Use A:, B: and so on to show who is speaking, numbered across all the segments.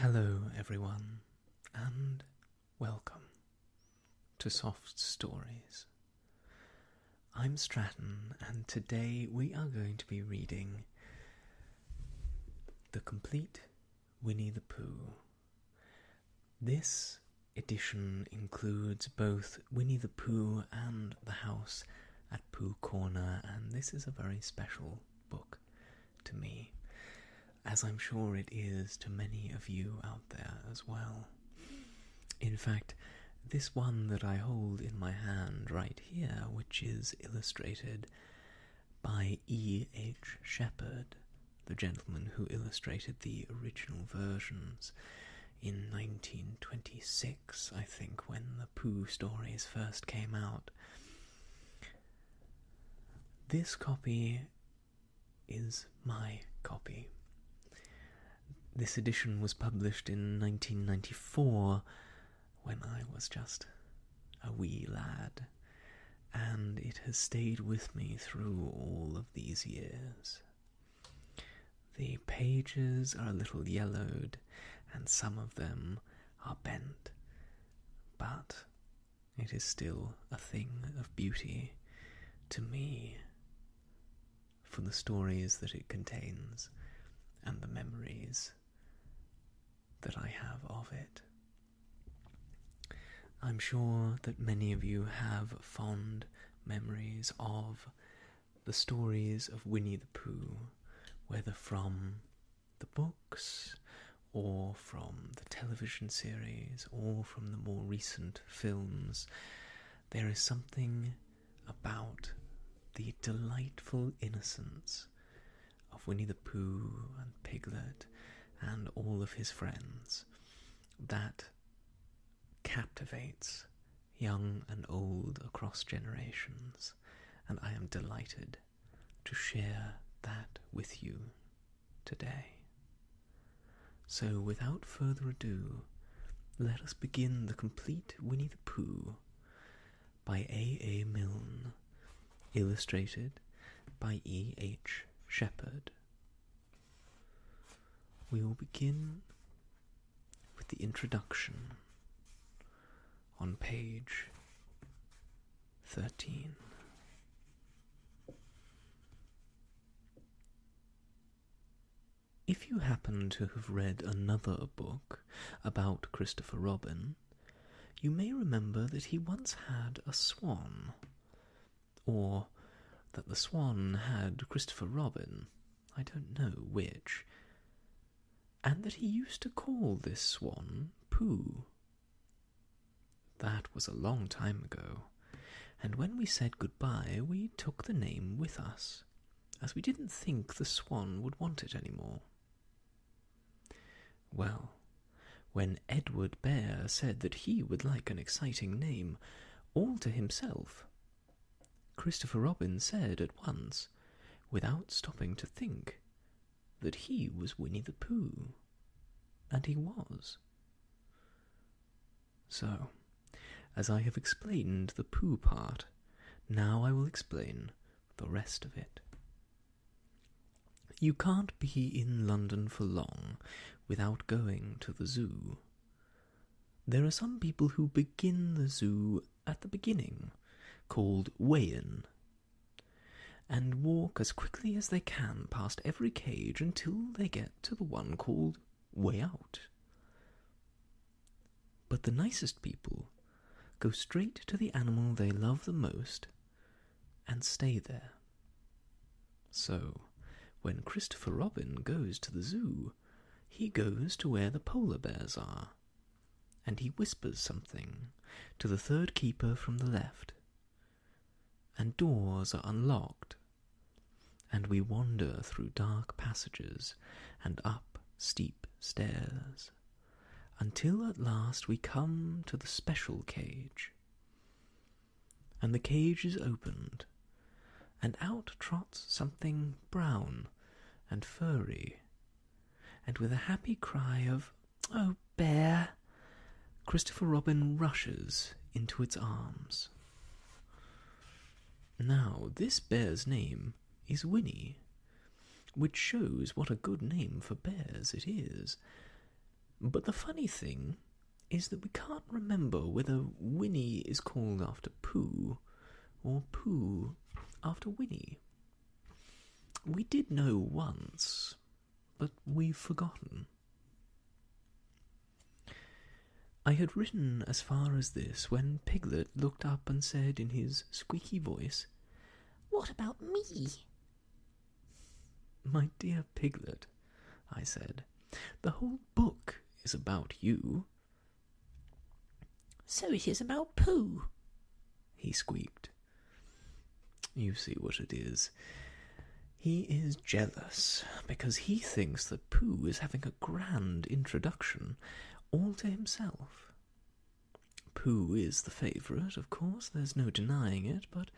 A: Hello everyone, and welcome to Soft Stories. I'm Stratton, and today we are going to be reading The Complete Winnie the Pooh. This edition includes both Winnie the Pooh and The House at Pooh Corner, and this is a very special book to me, as I'm sure it is to many of you out there as well. In fact, this one that I hold in my hand right here, which is illustrated by E.H. Shepard, the gentleman who illustrated the original versions in 1926, I think, when the Pooh stories first came out. This copy is my copy. This edition was published in 1994, when I was just a wee lad, and it has stayed with me through all of these years. The pages are a little yellowed, and some of them are bent, but it is still a thing of beauty to me, for the stories that it contains and the memories that I have of it. I'm sure that many of you have fond memories of the stories of Winnie the Pooh, whether from the books, or from the television series, or from the more recent films. There is something about the delightful innocence of Winnie the Pooh and Piglet and all of his friends that captivates young and old across generations, and I am delighted to share that with you today. So without further ado, let us begin The Complete Winnie the Pooh by A. Milne, illustrated by E.H. Shepard. We will begin with the introduction on page 13. If you happen to have read another book about Christopher Robin, you may remember that he once had a swan, or that the swan had Christopher Robin, I don't know which, and that he used to call this swan Pooh. That was a long time ago, and when we said goodbye we took the name with us, as we didn't think the swan would want it any more. Well, when Edward Bear said that he would like an exciting name all to himself, Christopher Robin said at once, without stopping to think, that he was Winnie the Pooh, and he was. So, as I have explained the Pooh part, now I will explain the rest of it. You can't be in London for long without going to the zoo. There are some people who begin the zoo at the beginning, called weigh-in, and walk as quickly as they can past every cage until they get to the one called way out. But the nicest people go straight to the animal they love the most and stay there. So, when Christopher Robin goes to the zoo, he goes to where the polar bears are, and he whispers something to the third keeper from the left, and doors are unlocked, and we wander through dark passages and up steep stairs, until at last we come to the special cage. And the cage is opened, and out trots something brown and furry, and with a happy cry of, "Oh, bear!" Christopher Robin rushes into its arms. Now, this bear's name is Winnie, which shows what a good name for bears it is. But the funny thing is that we can't remember whether Winnie is called after Pooh or Pooh after Winnie. We did know once, but we've forgotten. I had written as far as this when Piglet looked up and said in his squeaky voice, "What about me?" "My dear Piglet," I said, "the whole book is about you." "So it is about Pooh," he squeaked. "You see what it is. He is jealous because he thinks that Pooh is having a grand introduction all to himself. Pooh is the favourite, of course, there's no denying it, but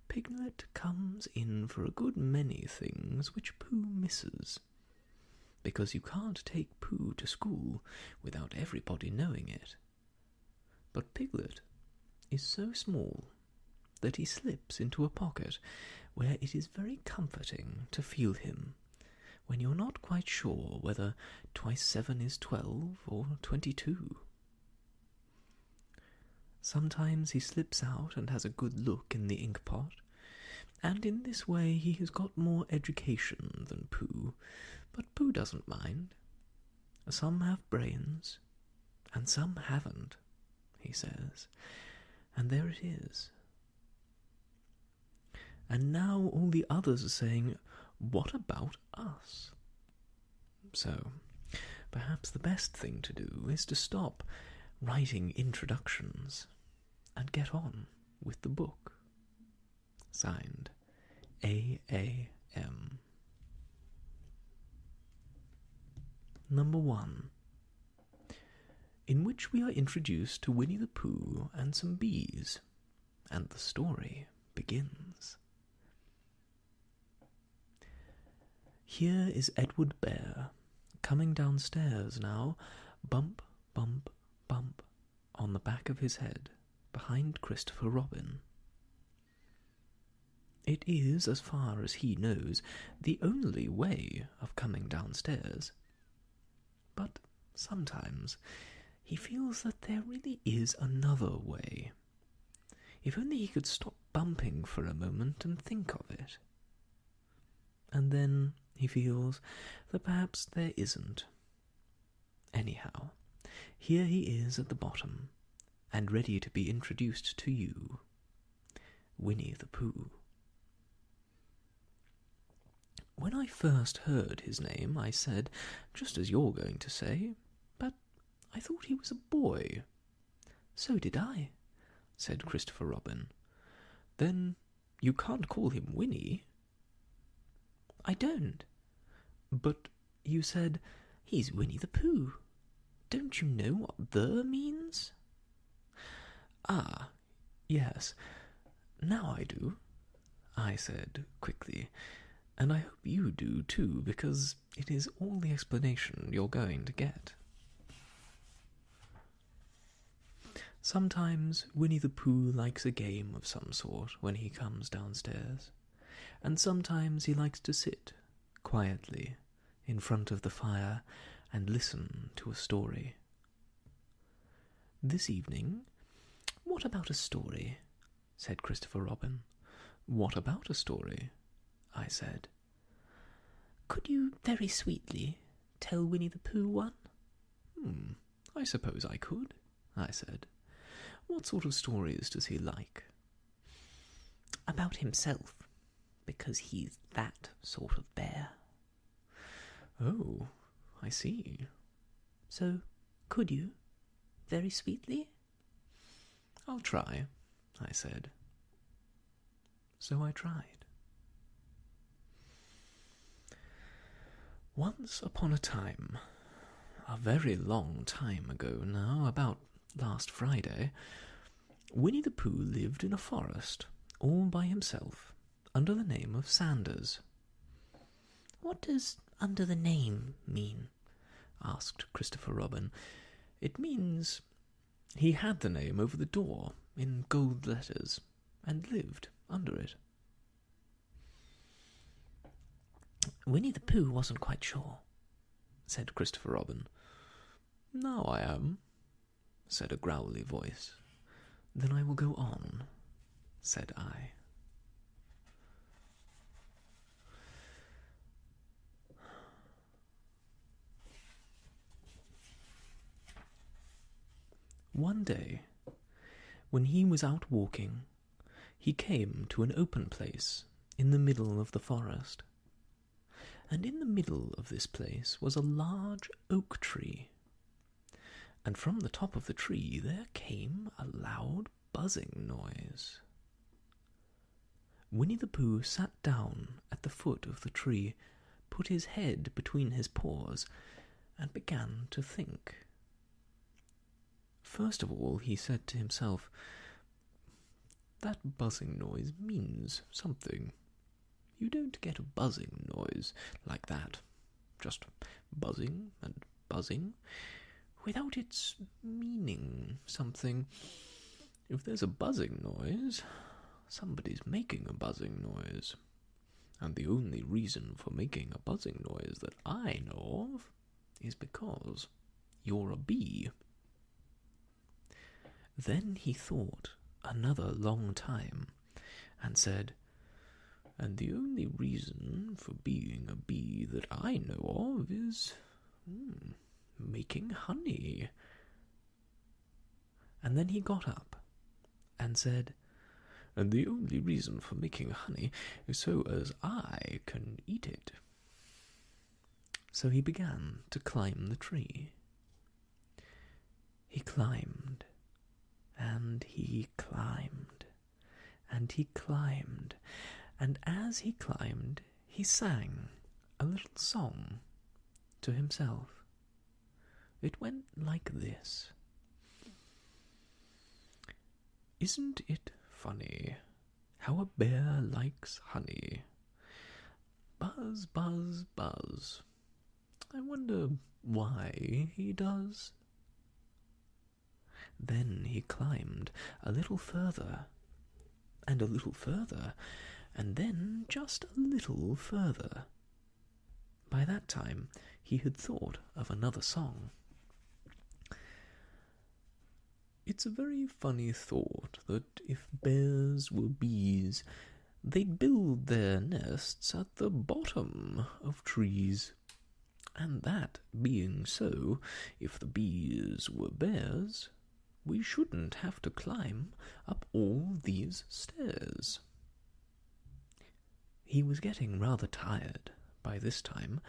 A: Piglet comes in for a good many things which Pooh misses, because you can't take Pooh to school without everybody knowing it. But Piglet is so small that he slips into a pocket where it is very comforting to feel him when you're not quite sure whether 2 × 7 is 12 or 22. Sometimes he slips out and has a good look in the ink-pot, and in this way he has got more education than Pooh, but Pooh doesn't mind. Some have brains, and some haven't, he says, and there it is. And now all the others are saying, "What about us?" So, perhaps the best thing to do is to stop writing introductions and get on with the book. Signed, A.A.M. Number 1, in which we are introduced to Winnie the Pooh and some bees, and the story begins. Here is Edward Bear, coming downstairs now, bump, bump, bump, on the back of his head, behind Christopher Robin. It is, as far as he knows, the only way of coming downstairs. But sometimes he feels that there really is another way. If only he could stop bumping for a moment and think of it. And then he feels that perhaps there isn't. Anyhow, here he is at the bottom, and ready to be introduced to you, Winnie the Pooh. When I first heard his name, I said, just as you're going to say, but I thought he was a boy. So did I, said Christopher Robin. Then you can't call him Winnie? I don't. But you said, he's Winnie the Pooh. Don't you know what "the" means? Ah, yes, now I do, I said quickly, and I hope you do too, because it is all the explanation you're going to get. Sometimes Winnie the Pooh likes a game of some sort when he comes downstairs, and sometimes he likes to sit quietly in front of the fire and listen to a story. This evening, what about a story? Said Christopher Robin. What about a story? I said. Could you very sweetly tell Winnie the Pooh one? I suppose I could, I said. What sort of stories does he like? About himself, because he's that sort of bear. Oh, I see. So, could you, very sweetly? I'll try, I said. So I tried. Once upon a time, a very long time ago now, about last Friday, Winnie the Pooh lived in a forest, all by himself, under the name of Sanders. What does "under the name" mean? Asked Christopher Robin. It means he had the name over the door in gold letters, and lived under it. Winnie the Pooh wasn't quite sure, said Christopher Robin. "Now I am," said a growly voice. "Then I will go on," said I. One day, when he was out walking, he came to an open place in the middle of the forest. And in the middle of this place was a large oak tree. And from the top of the tree there came a loud buzzing noise. Winnie the Pooh sat down at the foot of the tree, put his head between his paws, and began to think. First of all, he said to himself, "That buzzing noise means something. You don't get a buzzing noise like that, just buzzing and buzzing, without its meaning something. If there's a buzzing noise, somebody's making a buzzing noise. And the only reason for making a buzzing noise that I know of is because you're a bee." Then he thought another long time, and said, "And the only reason for being a bee that I know of is making honey." And then he got up and said, "And the only reason for making honey is so as I can eat it." So he began to climb the tree. He climbed, and he climbed, and he climbed, and as he climbed, he sang a little song to himself. It went like this: "Isn't it funny how a bear likes honey? Buzz, buzz, buzz. I wonder why he does." Then he climbed a little further, and a little further, and then just a little further. By that time he had thought of another song. "It's a very funny thought that if bears were bees, they'd build their nests at the bottom of trees. And that being so, if the bees were bears, we shouldn't have to climb up all these stairs." He was getting rather tired by this time,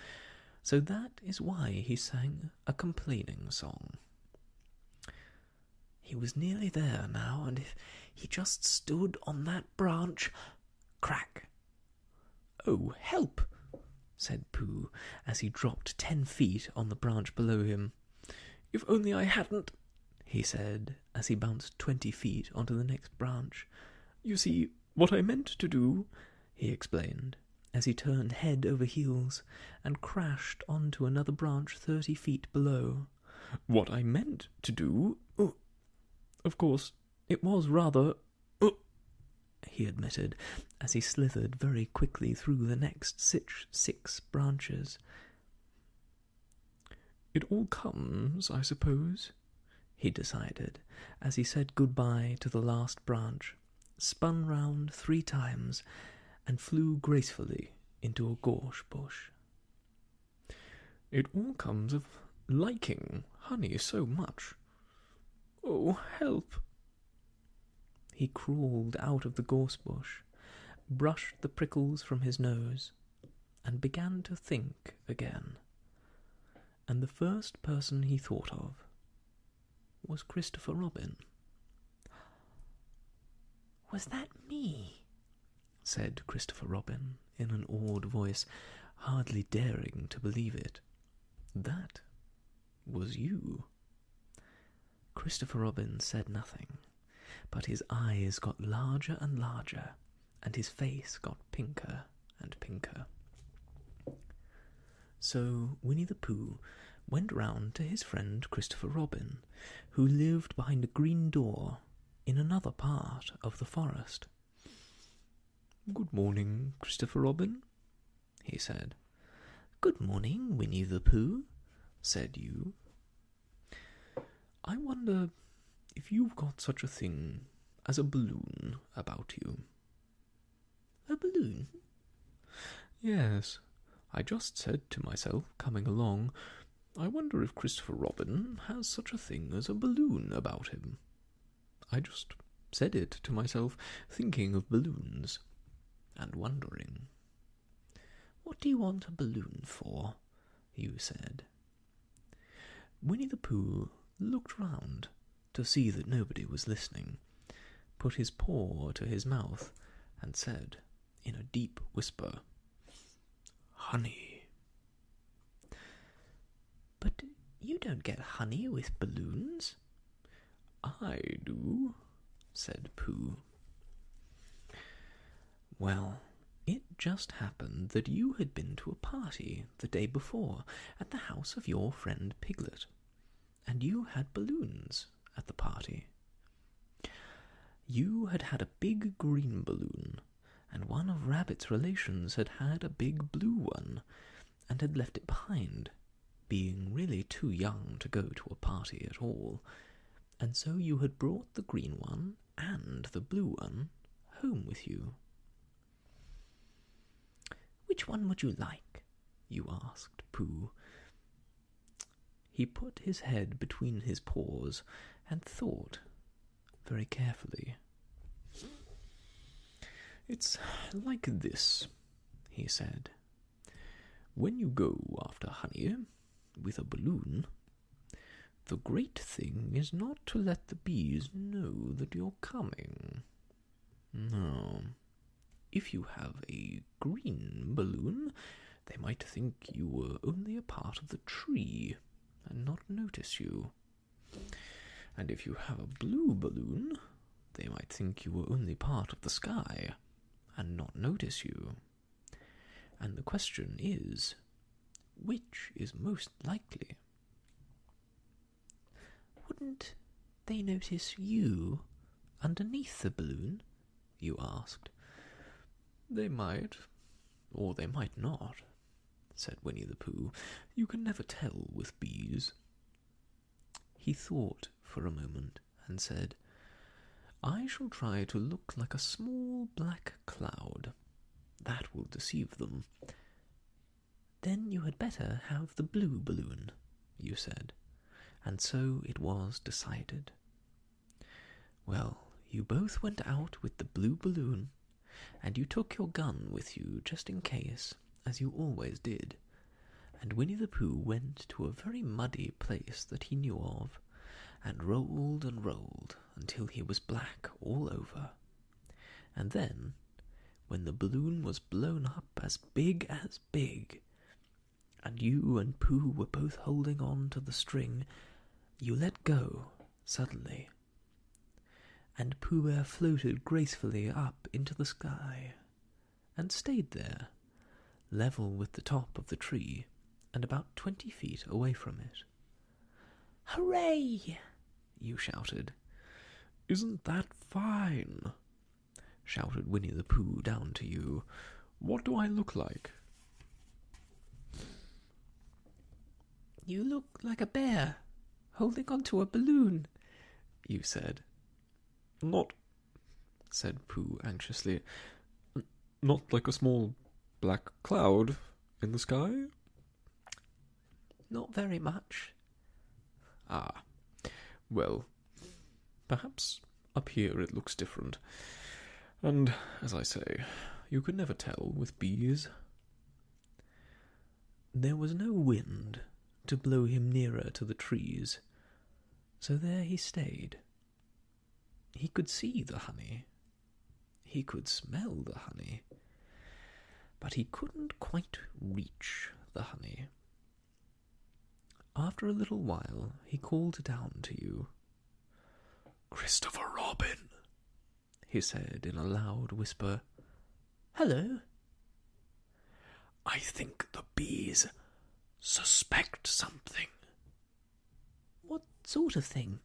A: so that is why he sang a complaining song. He was nearly there now, and if he just stood on that branch— crack! "Oh, help!" said Pooh, as he dropped 10 feet on the branch below him. "If only I hadn't," he said, as he bounced 20 feet onto the next branch. "You see, what I meant to do," he explained, as he turned head over heels and crashed onto another branch 30 feet below. "What I meant to do— of course, it was rather— he admitted, as he slithered very quickly through the next 6 branches. "It all comes, I suppose," he decided, as he said goodbye to the last branch, spun round 3 times, and flew gracefully into a gorse bush. "It all comes of liking honey so much. Oh, help!" He crawled out of the gorse bush, brushed the prickles from his nose, and began to think again. And the first person he thought of was Christopher Robin. "Was that me?" said Christopher Robin in an awed voice, hardly daring to believe it. "That was you." Christopher Robin said nothing, but his eyes got larger and larger, and his face got pinker and pinker. So Winnie the Pooh went round to his friend Christopher Robin, who lived behind a green door in another part of the forest. "Good morning, Christopher Robin," he said. "Good morning, Winnie the Pooh," said you. I wonder if you've got such a thing as a balloon about you.
B: A balloon?
A: Yes, I just said to myself, coming along, I wonder if Christopher Robin has such a thing as a balloon about him. I just said it to myself, thinking of balloons, and wondering.
B: What do you want a balloon for? You said.
A: Winnie the Pooh looked round to see that nobody was listening, put his paw to his mouth, and said, in a deep whisper, "Honey."
B: But you don't get honey with balloons.
A: I do, said Pooh. Well, it just happened that you had been to a party the day before at the house of your friend Piglet, and you had balloons at the party. You had had a big green balloon, and one of Rabbit's relations had had a big blue one, and had left it behind, being really too young to go to a party at all, and so you had brought the green one and the blue one home with you.
B: Which one would you like? You asked Pooh.
A: He put his head between his paws and thought very carefully. It's like this, he said. When you go after honey with a balloon, the great thing is not to let the bees know that you're coming. No. If you have a green balloon, they might think you were only a part of the tree and not notice you. And if you have a blue balloon, they might think you were only part of the sky and not notice you. And the question is, which is most likely?
B: Wouldn't they notice you underneath the balloon? You asked.
A: They might, or they might not, said Winnie the Pooh. You can never tell with bees. He thought for a moment and said, I shall try to look like a small black cloud. That will deceive them.
B: Then you had better have the blue balloon,
A: you said, and so it was decided. Well, you both went out with the blue balloon, and you took your gun with you just in case, as you always did, and Winnie the Pooh went to a very muddy place that he knew of, and rolled until he was black all over. And then, when the balloon was blown up as big, and you and Pooh were both holding on to the string, you let go suddenly, and Pooh Bear floated gracefully up into the sky, and stayed there, level with the top of the tree, and about 20 feet away from it.
B: Hooray!
A: You shouted. Isn't that fine? Shouted Winnie the Pooh down to you. What do I look like?
B: You look like a bear, holding onto a balloon, you said.
A: Not, said Pooh anxiously, not like a small black cloud in the sky?
B: Not very much.
A: Ah, well, perhaps up here it looks different. And, as I say, you can never tell with bees. There was no wind to blow him nearer to the trees, so there he stayed. He could see the honey, he could smell the honey, but he couldn't quite reach the honey. After a little while, he called down to you. Christopher Robin, he said in a loud whisper.
B: Hello.
A: I think the bees suspect something.
B: What sort of thing?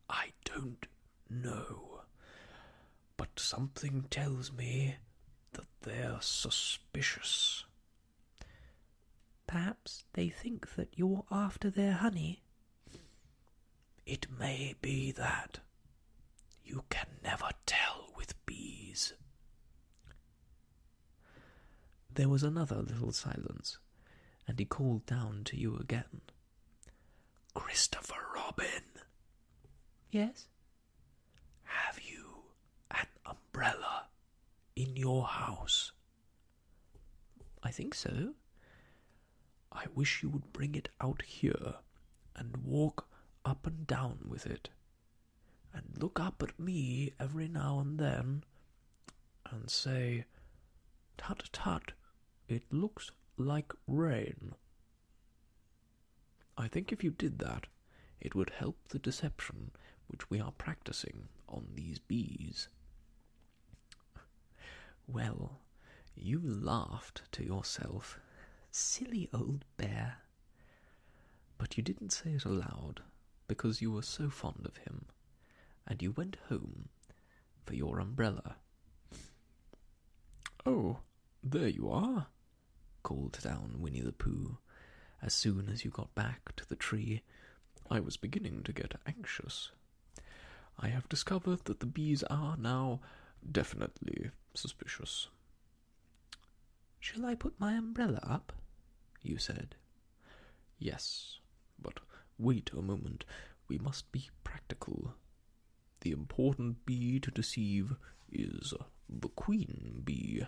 A: I don't know, but something tells me that they're suspicious.
B: Perhaps they think that you're after their honey.
A: It may be that. You can never tell with bees. There was another little silence, and he called down to you again. Christopher Robin.
B: Yes?
A: Have you an umbrella in your house?
B: I think so.
A: I wish you would bring it out here and walk up and down with it, and look up at me every now and then and say, "Tut, tut, it looks like rain." I think if you did that, it would help the deception which we are practicing on these bees.
B: Well, you laughed to yourself. Silly old bear. But you didn't say it aloud, because you were so fond of him, and you went home for your umbrella.
A: "Oh, there you are,"
B: called down Winnie the Pooh, as soon as you got back to the tree.
A: "I was beginning to get anxious. I have discovered that the bees are now definitely suspicious."
B: "Shall I put my umbrella up?" you said.
A: "Yes, but wait a moment. We must be practical. The important bee to deceive is the queen bee.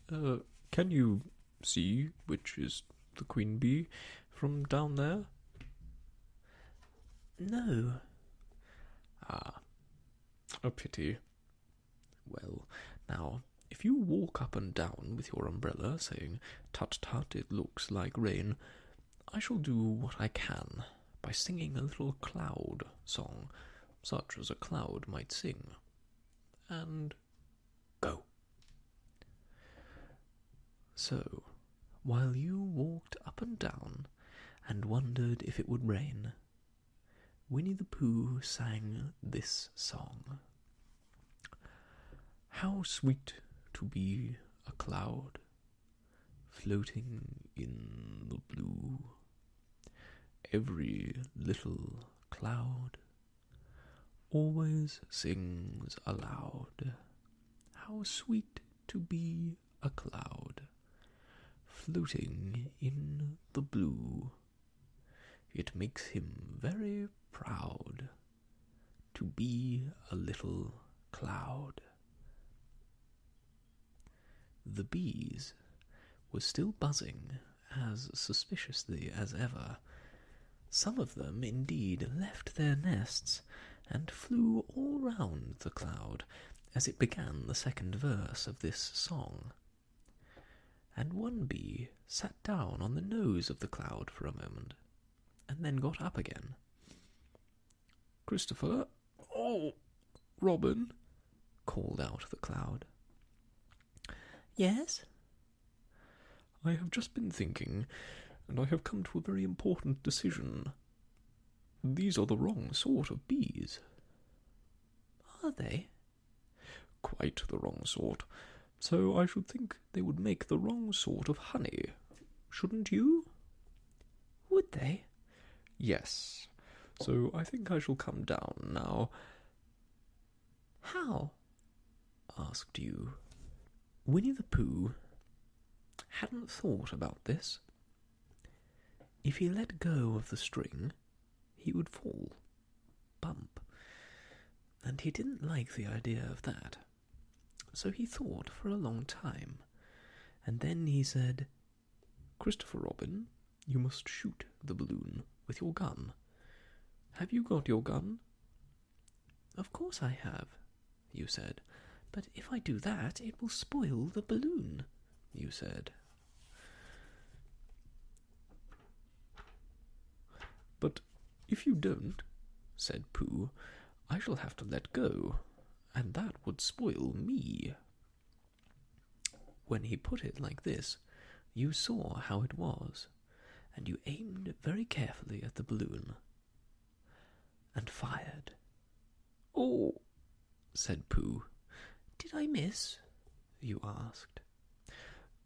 A: Can you see which is the queen bee from down there?"
B: "No."
A: "Ah, a pity. Well, now, if you walk up and down with your umbrella, saying, 'Tut, tut, it looks like rain,' I shall do what I can by singing a little cloud song, such as a cloud might sing. And go."
B: So, while you walked up and down and wondered if it would rain, Winnie the Pooh sang this song.
A: "How sweet to be a cloud, floating in the blue. Every little cloud always sings aloud. How sweet to be a cloud, floating in the blue. It makes him very proud to be a little cloud."
B: The bees were still buzzing as suspiciously as ever. Some of them, indeed, left their nests and flew all round the cloud as it began the second verse of this song. And one bee sat down on the nose of the cloud for a moment, and then got up again.
A: "Christopher, oh, Robin,"
B: called out the cloud. "Yes?"
A: "I have just been thinking, and I have come to a very important decision. These are the wrong sort of bees."
B: "Are they?"
A: "Quite the wrong sort. So I should think they would make the wrong sort of honey. Shouldn't you?"
B: "Would they?"
A: "Yes. So I think I shall come down now."
B: "How?" asked you. Winnie the Pooh hadn't thought about this. If he let go of the string, he would fall, bump, and he didn't like the idea of that. So he thought for a long time, and then he said,
A: "Christopher Robin, you must shoot the balloon with your gun. Have you got your gun?"
B: "Of course I have," you said. "But if I do that, it will spoil the balloon," you said.
A: "But if you don't," said Pooh, "I shall have to let go, and that would spoil me."
B: When he put it like this, you saw how it was, and you aimed very carefully at the balloon, and fired.
A: "Oh,"
B: said Pooh. "Did I miss?" you asked.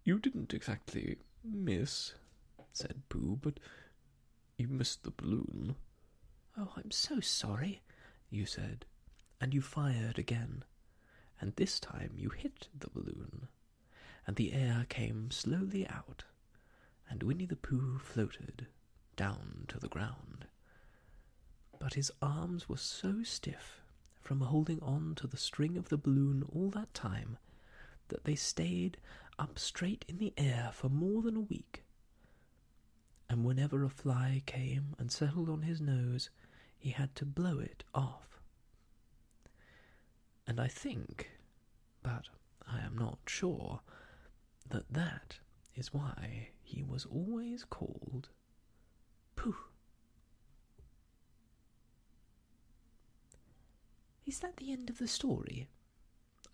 A: "You didn't exactly miss," said Pooh, "but you missed the balloon."
B: "Oh, I'm so sorry," you said, and you fired again, and this time you hit the balloon, and the air came slowly out, and Winnie the Pooh floated down to the ground. But his arms were so stiff from holding on to the string of the balloon all that time that they stayed up straight in the air for more than a week. And whenever a fly came and settled on his nose, he had to blow it off. And I think, but I am not sure, that is why he was always called Pooh. "Is that the end of the story?"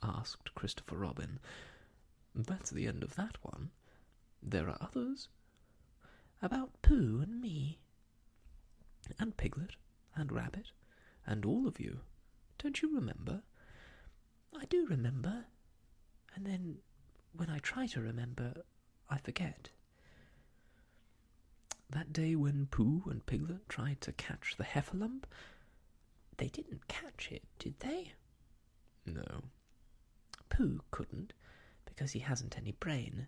B: asked Christopher Robin. "That's the end of that one. There are others. About Pooh and me. And Piglet and Rabbit and all of you. Don't you remember?" "I do remember. And then, when I try to remember, I forget." "That day when Pooh and Piglet tried to catch the heffalump, they didn't catch it, did they?" "No." "Pooh couldn't, because he hasn't any brain.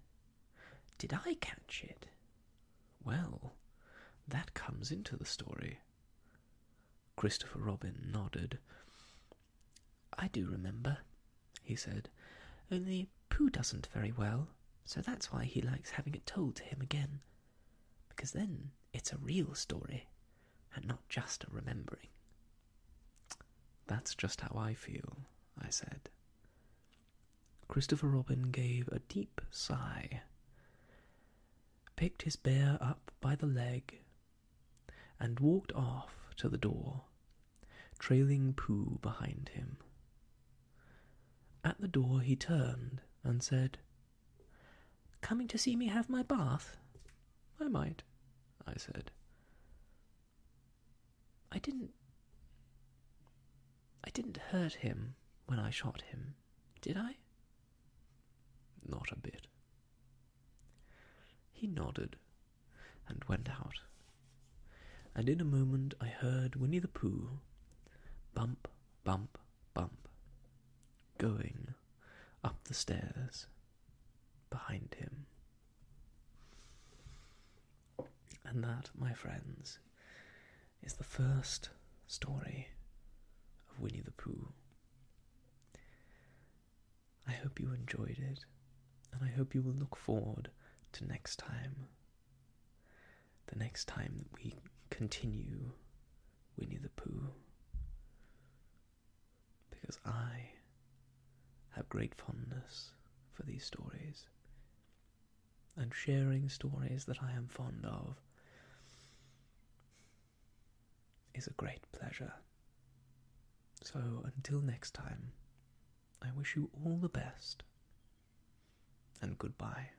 B: Did I catch it?" "Well, that comes into the story." Christopher Robin nodded. "I do remember," he said, "only Pooh doesn't very well, so that's why he likes having it told to him again, because then it's a real story, and not just a remembering." "That's just how I feel," I said. Christopher Robin gave a deep sigh, picked his bear up by the leg, and walked off to the door, trailing Pooh behind him. At the door he turned and said, "Coming to see me have my bath?" "I might," I said. I didn't hurt him when I shot him, did I?" "Not a bit." He nodded and went out, and in a moment I heard Winnie the Pooh bump, bump, bump, going up the stairs behind him. And that, my friends, is the first story of Winnie the Pooh. I hope you enjoyed it, and I hope you will look forward to next time. The next time that we continue Winnie the Pooh. Because I have great fondness for these stories, and sharing stories that I am fond of is a great pleasure. So until next time, I wish you all the best, and goodbye.